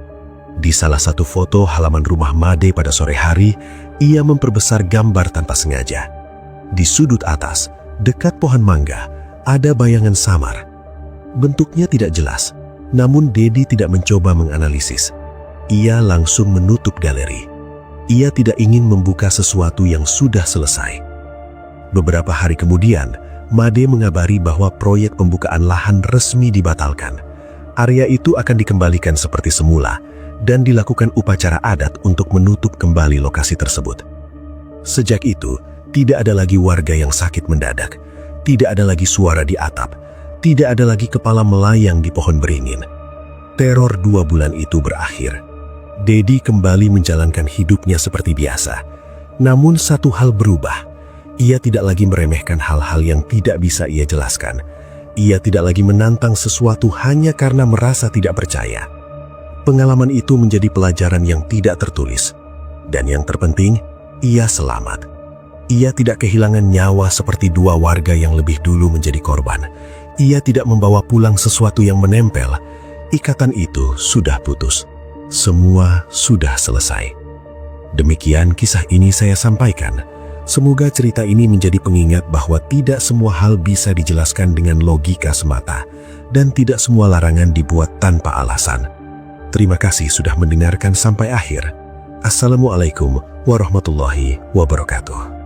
Speaker 1: Di salah satu foto halaman rumah Made pada sore hari, ia memperbesar gambar tanpa sengaja. Di sudut atas, dekat pohon mangga, ada bayangan samar. Bentuknya tidak jelas, namun Dedi tidak mencoba menganalisis. Ia langsung menutup galeri. Ia tidak ingin membuka sesuatu yang sudah selesai. Beberapa hari kemudian, Made mengabari bahwa proyek pembukaan lahan resmi dibatalkan. Area itu akan dikembalikan seperti semula dan dilakukan upacara adat untuk menutup kembali lokasi tersebut. Sejak itu, tidak ada lagi warga yang sakit mendadak, tidak ada lagi suara di atap, tidak ada lagi kepala melayang di pohon beringin. Teror 2 bulan itu berakhir. Dedi kembali menjalankan hidupnya seperti biasa. Namun satu hal berubah. Ia tidak lagi meremehkan hal-hal yang tidak bisa ia jelaskan. Ia tidak lagi menantang sesuatu hanya karena merasa tidak percaya. Pengalaman itu menjadi pelajaran yang tidak tertulis. Dan yang terpenting, ia selamat. Ia tidak kehilangan nyawa seperti 2 warga yang lebih dulu menjadi korban. Ia tidak membawa pulang sesuatu yang menempel. Ikatan itu sudah putus. Semua sudah selesai. Demikian kisah ini saya sampaikan. Semoga cerita ini menjadi pengingat bahwa tidak semua hal bisa dijelaskan dengan logika semata, dan tidak semua larangan dibuat tanpa alasan. Terima kasih sudah mendengarkan sampai akhir. Assalamualaikum warahmatullahi wabarakatuh.